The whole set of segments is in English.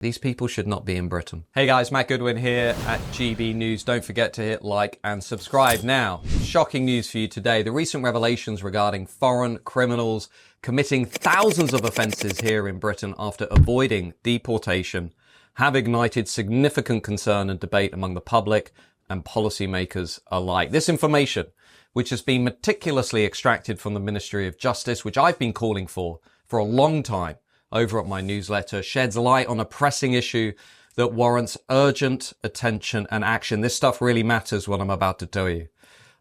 These people should not be in Britain. Hey guys, Matt Goodwin here at GBNews. Don't forget to hit like and subscribe. Now, shocking news for you today. The recent revelations regarding foreign criminals committing thousands of offences here in Britain after avoiding deportation have ignited significant concern and debate among the public and policymakers alike. This information, which has been meticulously extracted from the Ministry of Justice, which I've been calling for a long time, over at my newsletter, sheds light on a pressing issue that warrants urgent attention and action. This stuff really matters, what I'm about to tell you.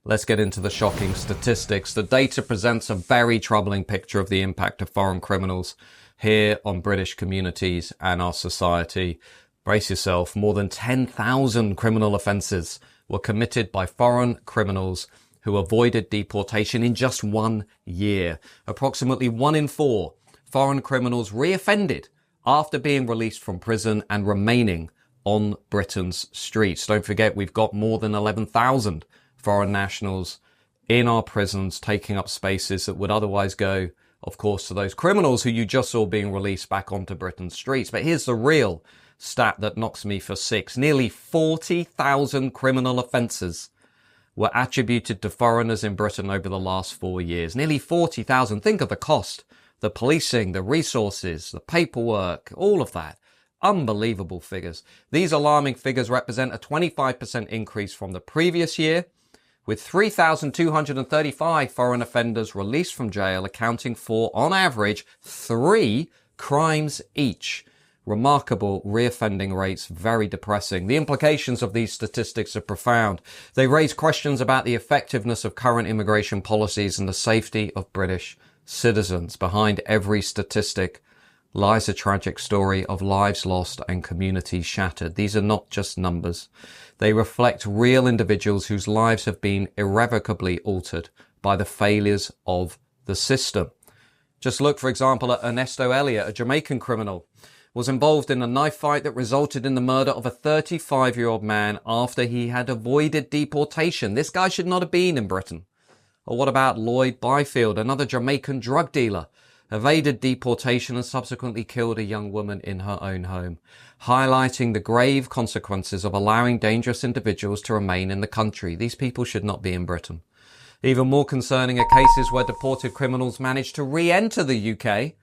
Let's get into the shocking statistics. The data presents a very troubling picture of the impact of foreign criminals here on British communities and our society. Brace yourself, more than 10,000 criminal offences were committed by foreign criminals who avoided deportation in just 1 year. Approximately 1 in 4 foreign criminals reoffended after being released from prison and remaining on Britain's streets. Don't forget, we've got more than 11,000 foreign nationals in our prisons, taking up spaces that would otherwise go, of course, to those criminals who you just saw being released back onto Britain's streets. But here's the real stat that knocks me for six. Nearly 40,000 criminal offences were attributed to foreigners in Britain over the last 4 years. Nearly 40,000. Think of the cost. The policing, the resources, the paperwork, all of that. Unbelievable figures. These alarming figures represent a 25% increase from the previous year, with 3,235 foreign offenders released from jail, accounting for, on average, 3 crimes each. Remarkable reoffending rates, very depressing. The implications of these statistics are profound. They raise questions about the effectiveness of current immigration policies and the safety of British citizens. Behind every statistic lies a tragic story of lives lost and communities shattered. These are not just numbers. They reflect real individuals whose lives have been irrevocably altered by the failures of the system. Just look, for example, at Ernesto Elliott, a Jamaican criminal, was involved in a knife fight that resulted in the murder of a 35-year-old man after he had avoided deportation. This guy should not have been in Britain. Or what about Lloyd Byfield, another Jamaican drug dealer, evaded deportation and subsequently killed a young woman in her own home, highlighting the grave consequences of allowing dangerous individuals to remain in the country. These people should not be in Britain. Even more concerning are cases where deported criminals manage to re-enter the UK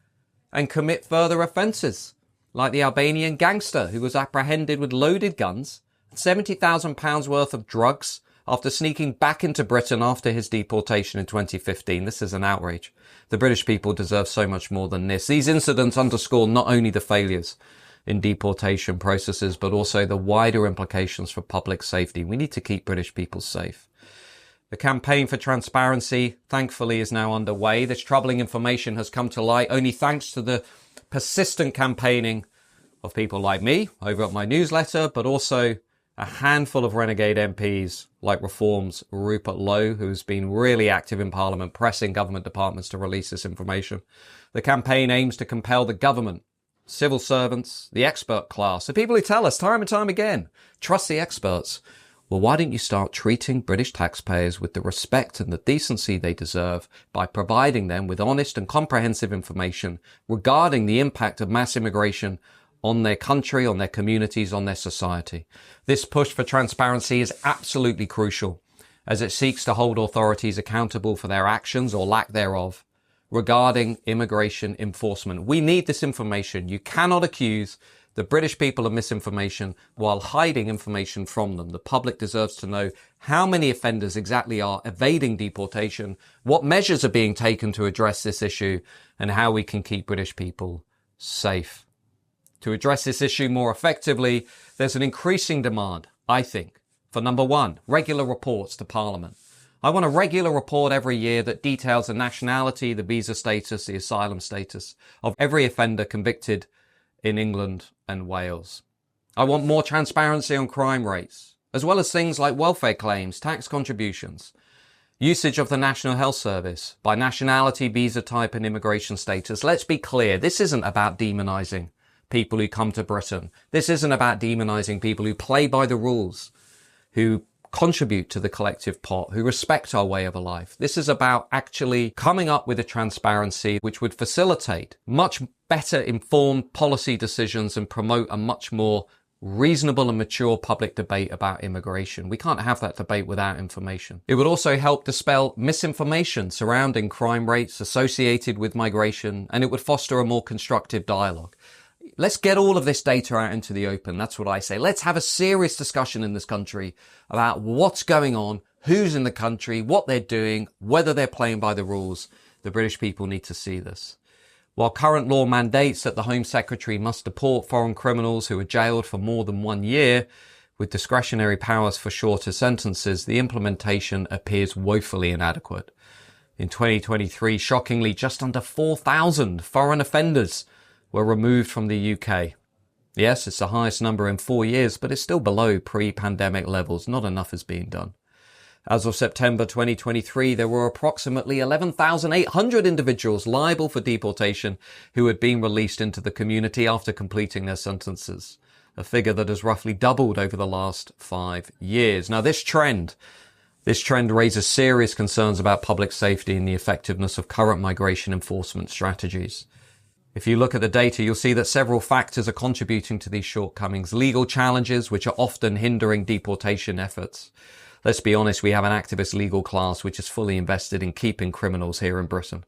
and commit further offences, like the Albanian gangster who was apprehended with loaded guns, £70,000 worth of drugs, after sneaking back into Britain after his deportation in 2015. This is an outrage. The British people deserve so much more than this. These incidents underscore not only the failures in deportation processes, but also the wider implications for public safety. We need to keep British people safe. The campaign for transparency, thankfully, is now underway. This troubling information has come to light only thanks to the persistent campaigning of people like me over at my newsletter, but also a handful of renegade MPs like Reform's Rupert Lowe, who's been really active in Parliament, pressing government departments to release this information. The campaign aims to compel the government, civil servants, the expert class, the people who tell us time and time again, trust the experts. Well, why don't you start treating British taxpayers with the respect and the decency they deserve by providing them with honest and comprehensive information regarding the impact of mass immigration on their country, on their communities, on their society. This push for transparency is absolutely crucial as it seeks to hold authorities accountable for their actions or lack thereof regarding immigration enforcement. We need this information. You cannot accuse the British people of misinformation while hiding information from them. The public deserves to know how many offenders exactly are evading deportation, what measures are being taken to address this issue, and how we can keep British people safe. To address this issue more effectively, there's an increasing demand, I think, for number one, regular reports to Parliament. I want a regular report every year that details the nationality, the visa status, the asylum status of every offender convicted in England and Wales. I want more transparency on crime rates, as well as things like welfare claims, tax contributions, usage of the National Health Service by nationality, visa type and immigration status. Let's be clear, this isn't about demonising people who come to Britain. This isn't about demonising people who play by the rules, who contribute to the collective pot, who respect our way of life. This is about actually coming up with a transparency which would facilitate much better informed policy decisions and promote a much more reasonable and mature public debate about immigration. We can't have that debate without information. It would also help dispel misinformation surrounding crime rates associated with migration, and it would foster a more constructive dialogue. Let's get all of this data out into the open. That's what I say. Let's have a serious discussion in this country about what's going on, who's in the country, what they're doing, whether they're playing by the rules. The British people need to see this. While current law mandates that the Home Secretary must deport foreign criminals who are jailed for more than 1 year, with discretionary powers for shorter sentences, the implementation appears woefully inadequate. In 2023, shockingly, just under 4,000 foreign offenders were removed from the UK. Yes, it's the highest number in 4 years, but it's still below pre-pandemic levels. Not enough is being done. As of September 2023, there were approximately 11,800 individuals liable for deportation who had been released into the community after completing their sentences, a figure that has roughly doubled over the last 5 years. Now, this trend raises serious concerns about public safety and the effectiveness of current migration enforcement strategies. If you look at the data, you'll see that several factors are contributing to these shortcomings. Legal challenges, which are often hindering deportation efforts. Let's be honest, we have an activist legal class which is fully invested in keeping criminals here in Britain.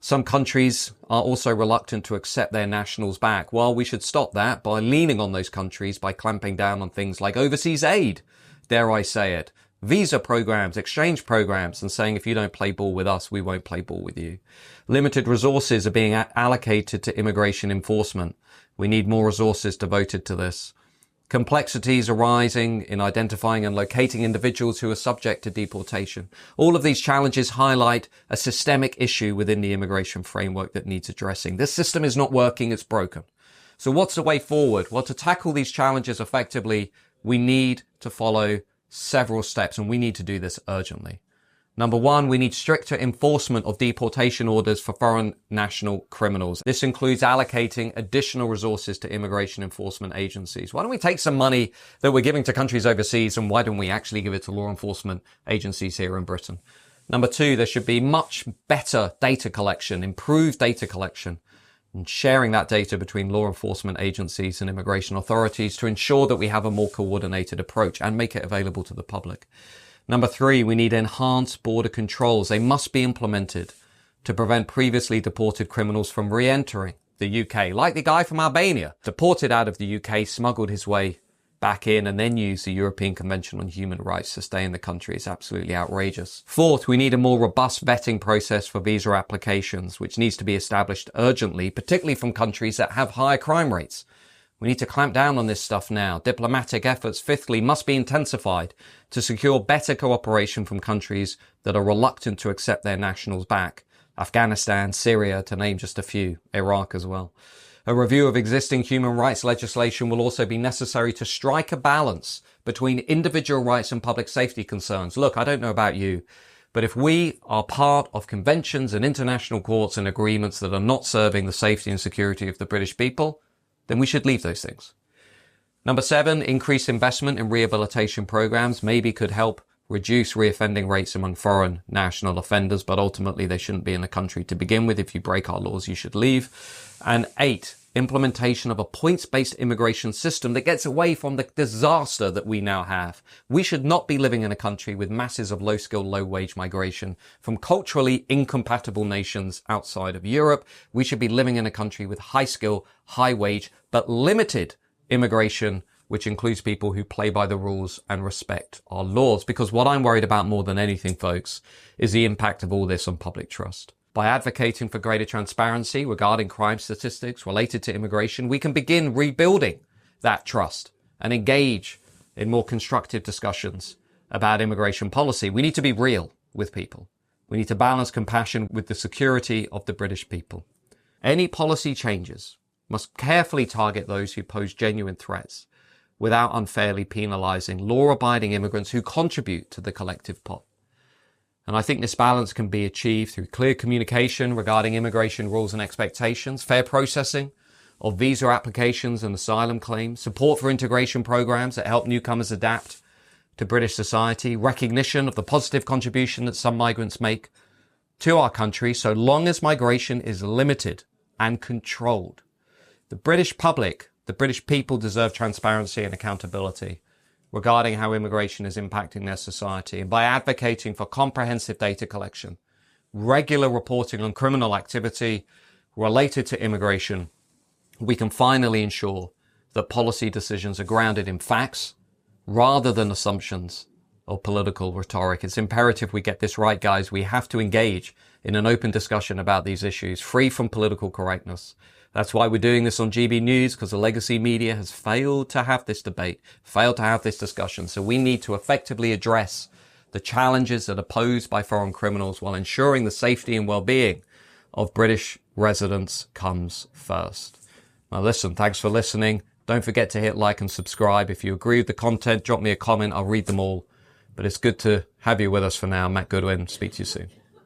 Some countries are also reluctant to accept their nationals back. Well, we should stop that by leaning on those countries by clamping down on things like overseas aid, dare I say it, visa programs, exchange programs, and saying if you don't play ball with us, we won't play ball with you. Limited resources are being allocated to immigration enforcement. We need more resources devoted to this. Complexities arising in identifying and locating individuals who are subject to deportation. All of these challenges highlight a systemic issue within the immigration framework that needs addressing. This system is not working, it's broken. So what's the way forward? Well, to tackle these challenges effectively, we need to follow several steps, and we need to do this urgently. Number one, we need stricter enforcement of deportation orders for foreign national criminals. This includes allocating additional resources to immigration enforcement agencies. Why don't we take some money that we're giving to countries overseas and why don't we actually give it to law enforcement agencies here in Britain? Number two, there should be much better data collection, improved data collection, and sharing that data between law enforcement agencies and immigration authorities to ensure that we have a more coordinated approach and make it available to the public. Number three, we need enhanced border controls. They must be implemented to prevent previously deported criminals from re-entering the UK, like the guy from Albania, deported out of the UK, smuggled his way back in, and then used the European Convention on Human Rights to stay in the country. It's absolutely outrageous. Fourth, we need a more robust vetting process for visa applications, which needs to be established urgently, particularly from countries that have higher crime rates. We need to clamp down on this stuff now. Diplomatic efforts, fifthly, must be intensified to secure better cooperation from countries that are reluctant to accept their nationals back. Afghanistan, Syria, to name just a few, Iraq as well. A review of existing human rights legislation will also be necessary to strike a balance between individual rights and public safety concerns. Look, I don't know about you, but if we are part of conventions and international courts and agreements that are not serving the safety and security of the British people, then we should leave those things. Number seven, increased investment in rehabilitation programs maybe could help reduce reoffending rates among foreign national offenders, but ultimately they shouldn't be in the country to begin with. If you break our laws, you should leave. And eight, implementation of a points-based immigration system that gets away from the disaster that we now have. We should not be living in a country with masses of low-skilled, low-wage migration from culturally incompatible nations outside of Europe. We should be living in a country with high-skill, high-wage, but limited immigration, which includes people who play by the rules and respect our laws. Because what I'm worried about more than anything, folks, is the impact of all this on public trust. By advocating for greater transparency regarding crime statistics related to immigration, we can begin rebuilding that trust and engage in more constructive discussions about immigration policy. We need to be real with people. We need to balance compassion with the security of the British people. Any policy changes must carefully target those who pose genuine threats without unfairly penalising law-abiding immigrants who contribute to the collective pot. And I think this balance can be achieved through clear communication regarding immigration rules and expectations, fair processing of visa applications and asylum claims, support for integration programs that help newcomers adapt to British society, recognition of the positive contribution that some migrants make to our country, so long as migration is limited and controlled. The British public, the British people deserve transparency and accountability regarding how immigration is impacting their society. And by advocating for comprehensive data collection, regular reporting on criminal activity related to immigration, we can finally ensure that policy decisions are grounded in facts rather than assumptions or political rhetoric. It's imperative we get this right, guys. We have to engage in an open discussion about these issues, free from political correctness. That's why we're doing this on GB News, because the legacy media has failed to have this debate, failed to have this discussion. So we need to effectively address the challenges that are posed by foreign criminals while ensuring the safety and well-being of British residents comes first. Now listen, thanks for listening. Don't forget to hit like and subscribe. If you agree with the content, drop me a comment. I'll read them all. But it's good to have you with us for now. Matt Goodwin. Speak to you soon.